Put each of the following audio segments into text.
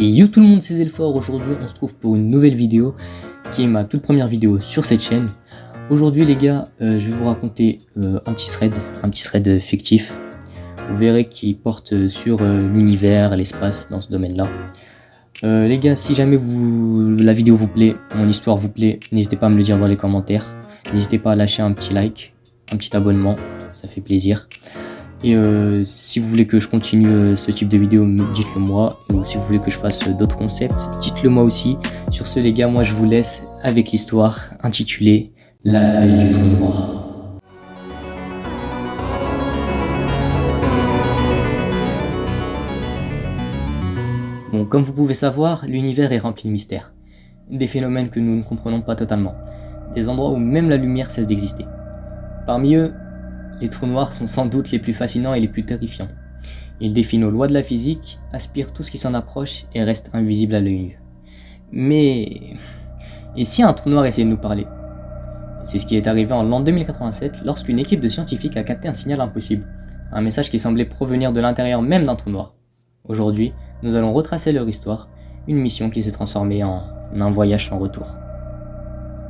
Et yo tout le monde, c'est Zelfort. Aujourd'hui on se trouve pour une nouvelle vidéo qui est ma toute première vidéo sur cette chaîne. Aujourd'hui les gars, je vais vous raconter un petit thread fictif. Vous verrez qui porte sur l'univers, l'espace dans ce domaine-là. Les gars, si jamais la vidéo vous plaît, mon histoire vous plaît, n'hésitez pas à me le dire dans les commentaires. N'hésitez pas à lâcher un petit like, un petit abonnement, ça fait plaisir. Et si vous voulez que je continue ce type de vidéo, dites-le moi. Et si vous voulez que je fasse d'autres concepts, dites-le moi aussi. Sur ce les gars, moi je vous laisse avec l'histoire intitulée La Belle du Trou Noir. Bon, comme vous pouvez savoir, l'univers est rempli de mystères. Des phénomènes que nous ne comprenons pas totalement. Des endroits où même la lumière cesse d'exister. Parmi eux, les trous noirs sont sans doute les plus fascinants et les plus terrifiants. Ils défient nos lois de la physique, aspirent tout ce qui s'en approche et restent invisibles à l'œil nu. Mais... et si un trou noir essayait de nous parler? C'est ce qui est arrivé en l'an 2087 lorsqu'une équipe de scientifiques a capté un signal impossible. Un message qui semblait provenir de l'intérieur même d'un trou noir. Aujourd'hui, nous allons retracer leur histoire, une mission qui s'est transformée en un voyage sans retour.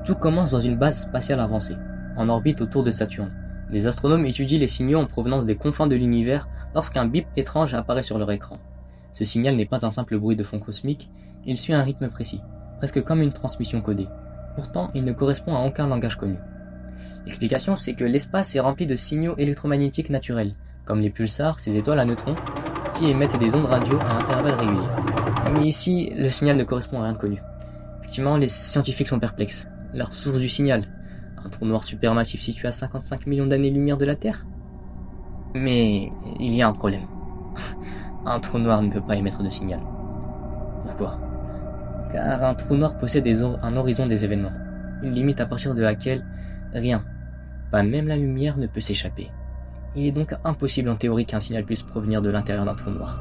Tout commence dans une base spatiale avancée, en orbite autour de Saturne. Les astronomes étudient les signaux en provenance des confins de l'univers lorsqu'un bip étrange apparaît sur leur écran. Ce signal n'est pas un simple bruit de fond cosmique, il suit un rythme précis, presque comme une transmission codée. Pourtant, il ne correspond à aucun langage connu. L'explication, c'est que l'espace est rempli de signaux électromagnétiques naturels, comme les pulsars, ces étoiles à neutrons, qui émettent des ondes radio à intervalles réguliers. Mais ici, le signal ne correspond à rien de connu. Effectivement, les scientifiques sont perplexes. Leur source du signal, un trou noir supermassif situé à 55 millions d'années-lumière de la Terre? Mais il y a un problème. Un trou noir ne peut pas émettre de signal. Pourquoi? Car un trou noir possède un horizon des événements, une limite à partir de laquelle rien, pas même la lumière, ne peut s'échapper. Il est donc impossible en théorie qu'un signal puisse provenir de l'intérieur d'un trou noir.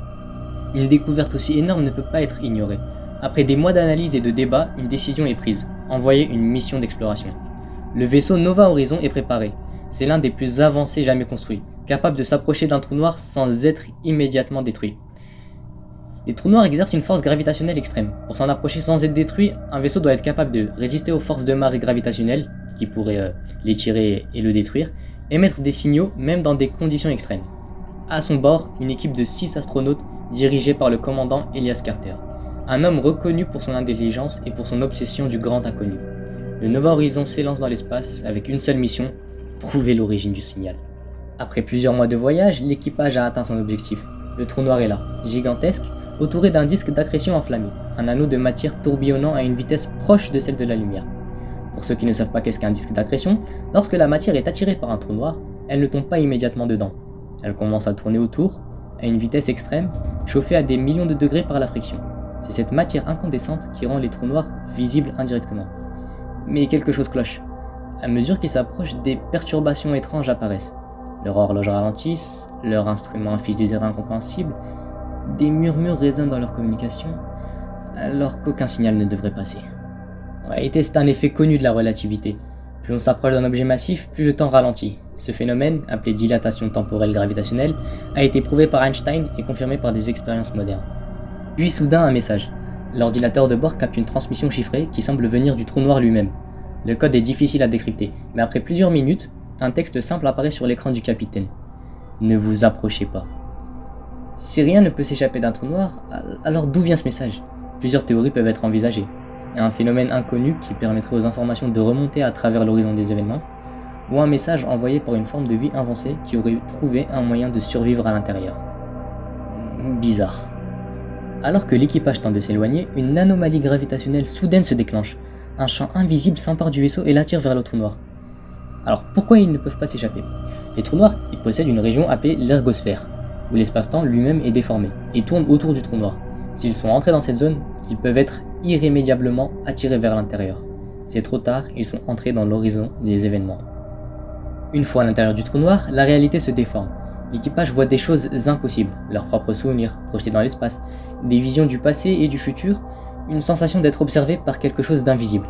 Une découverte aussi énorme ne peut pas être ignorée. Après des mois d'analyse et de débats, une décision est prise, envoyer une mission d'exploration. Le vaisseau Nova Horizon est préparé. C'est l'un des plus avancés jamais construits, capable de s'approcher d'un trou noir sans être immédiatement détruit. Les trous noirs exercent une force gravitationnelle extrême. Pour s'en approcher sans être détruit, un vaisseau doit être capable de résister aux forces de marée gravitationnelles, qui pourraient l'étirer et le détruire, émettre des signaux même dans des conditions extrêmes. À son bord, une équipe de 6 astronautes dirigée par le commandant Elias Carter, un homme reconnu pour son intelligence et pour son obsession du grand inconnu. Le Nova Horizon s'élance dans l'espace avec une seule mission, trouver l'origine du signal. Après plusieurs mois de voyage, l'équipage a atteint son objectif. Le trou noir est là, gigantesque, entouré d'un disque d'accrétion enflammé, un anneau de matière tourbillonnant à une vitesse proche de celle de la lumière. Pour ceux qui ne savent pas qu'est-ce qu'un disque d'accrétion, lorsque la matière est attirée par un trou noir, elle ne tombe pas immédiatement dedans. Elle commence à tourner autour, à une vitesse extrême, chauffée à des millions de degrés par la friction. C'est cette matière incandescente qui rend les trous noirs visibles indirectement. Mais quelque chose cloche. À mesure qu'ils s'approchent, des perturbations étranges apparaissent. Leurs horloges ralentissent, leurs instruments affichent des erreurs incompréhensibles, des murmures résonnent dans leur communication, alors qu'aucun signal ne devrait passer. En réalité, c'est un effet connu de la relativité. Plus on s'approche d'un objet massif, plus le temps ralentit. Ce phénomène, appelé dilatation temporelle gravitationnelle, a été prouvé par Einstein et confirmé par des expériences modernes. Puis soudain, un message. L'ordinateur de bord capte une transmission chiffrée qui semble venir du trou noir lui-même. Le code est difficile à décrypter, mais après plusieurs minutes, un texte simple apparaît sur l'écran du capitaine. Ne vous approchez pas. Si rien ne peut s'échapper d'un trou noir, alors d'où vient ce message? Plusieurs théories peuvent être envisagées. Un phénomène inconnu qui permettrait aux informations de remonter à travers l'horizon des événements, ou un message envoyé par une forme de vie avancée qui aurait trouvé un moyen de survivre à l'intérieur. Bizarre. Alors que l'équipage tente de s'éloigner, une anomalie gravitationnelle soudaine se déclenche. Un champ invisible s'empare du vaisseau et l'attire vers le trou noir. Alors pourquoi ils ne peuvent pas s'échapper? Les trous noirs, ils possèdent une région appelée l'ergosphère, où l'espace-temps lui-même est déformé et tourne autour du trou noir. S'ils sont entrés dans cette zone, ils peuvent être irrémédiablement attirés vers l'intérieur. C'est trop tard, ils sont entrés dans l'horizon des événements. Une fois à l'intérieur du trou noir, la réalité se déforme. L'équipage voit des choses impossibles, leurs propres souvenirs projetés dans l'espace, des visions du passé et du futur, une sensation d'être observé par quelque chose d'invisible.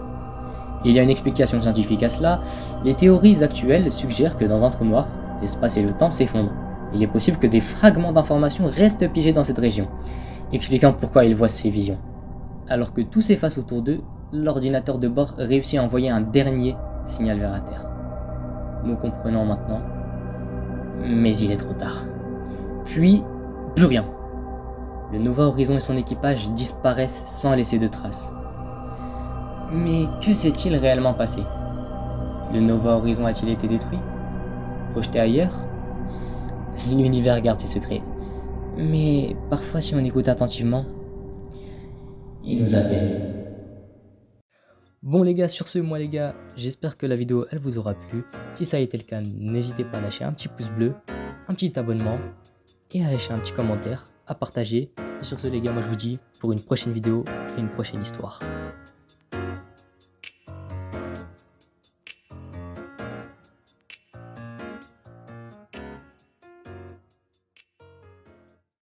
Il y a une explication scientifique à cela. Les théories actuelles suggèrent que dans un trou noir, l'espace et le temps s'effondrent. Il est possible que des fragments d'informations restent piégés dans cette région. expliquant pourquoi ils voient ces visions. Alors que tout s'efface autour d'eux, l'ordinateur de bord réussit à envoyer un dernier signal vers la Terre. Nous comprenons maintenant, mais il est trop tard. Puis, plus rien. Le Nova Horizon et son équipage disparaissent sans laisser de traces. Mais que s'est-il réellement passé? Le Nova Horizon a-t-il été détruit? Projeté ailleurs? L'univers garde ses secrets. Mais parfois, si on écoute attentivement, il nous appelle. Bon les gars, sur ce, moi les gars, j'espère que la vidéo elle vous aura plu. Si ça a été le cas, n'hésitez pas à lâcher un petit pouce bleu, un petit abonnement et à lâcher un petit commentaire, à partager. Et sur ce les gars, moi je vous dis pour une prochaine vidéo et une prochaine histoire.